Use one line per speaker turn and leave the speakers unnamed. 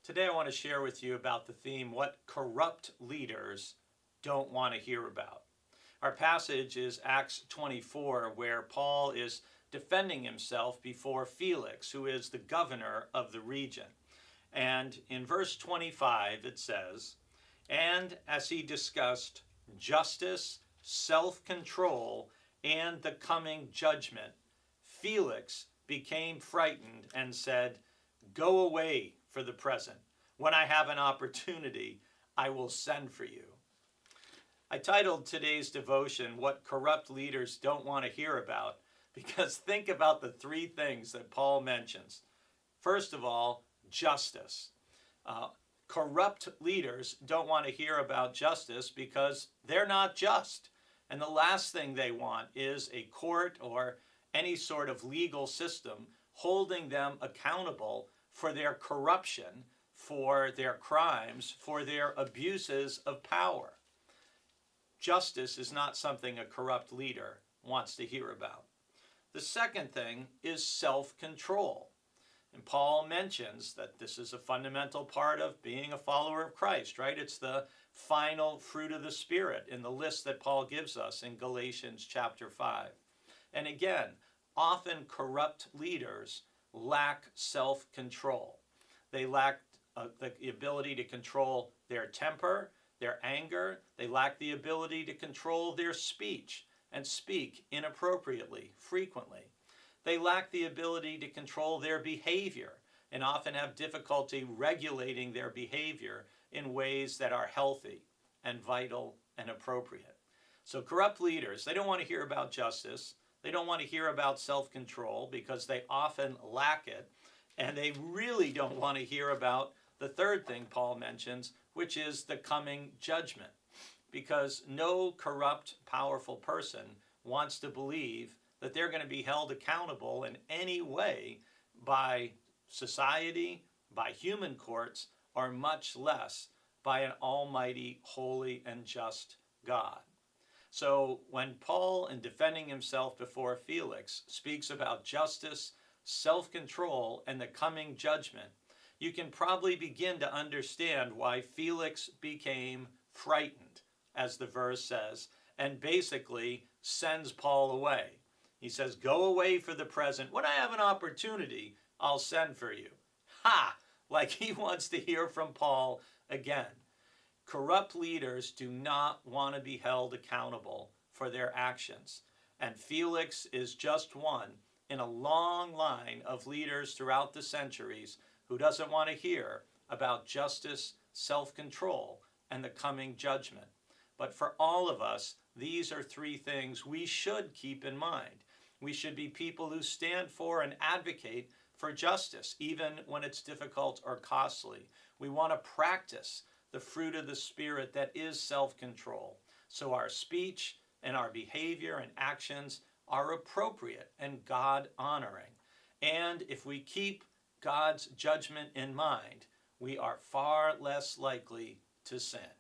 Today I want to share with you about the theme, what corrupt leaders don't want to hear about. Our passage is Acts 24, where Paul is defending himself before Felix, who is the governor of the region. And in verse 25 it says, "And as he discussed justice, self-control, and the coming judgment, Felix became frightened and said, 'Go away for the present. When I have an opportunity, I will send for you.'" I titled today's devotion, "What Corrupt Leaders Don't Want to Hear About," because think about the three things that Paul mentions. First of all, justice. Corrupt leaders don't want to hear about justice because they're not just. And the last thing they want is a court or any sort of legal system holding them accountable for their corruption, for their crimes, for their abuses of power. Justice is not something a corrupt leader wants to hear about. The second thing is self-control. And Paul mentions that this is a fundamental part of being a follower of Christ, right? It's the final fruit of the Spirit in the list that Paul gives us in Galatians chapter 5. And again, often corrupt leaders lack self-control. They lack the ability to control their temper, their anger. They lack the ability to control their speech and speak inappropriately, frequently. They lack the ability to control their behavior and often have difficulty regulating their behavior in ways that are healthy and vital and appropriate. So corrupt leaders, they don't want to hear about justice. They don't want to hear about self-control because they often lack it. And they really don't want to hear about the third thing Paul mentions, which is the coming judgment. Because no corrupt, powerful person wants to believe that they're going to be held accountable in any way by society, by human courts, or much less by an almighty, holy, and just God. So when Paul, in defending himself before Felix, speaks about justice, self-control, and the coming judgment, you can probably begin to understand why Felix became frightened, as the verse says, and basically sends Paul away. He says, "Go away for the present. When I have an opportunity, I'll send for you." Ha! Like he wants to hear from Paul again. Corrupt leaders do not want to be held accountable for their actions. And Felix is just one in a long line of leaders throughout the centuries who doesn't want to hear about justice, self-control, and the coming judgment. But for all of us, these are three things we should keep in mind. We should be people who stand for and advocate for justice, even when it's difficult or costly. We want to practice the fruit of the Spirit that is self-control. So our speech and our behavior and actions are appropriate and God-honoring. And if we keep God's judgment in mind, we are far less likely to sin.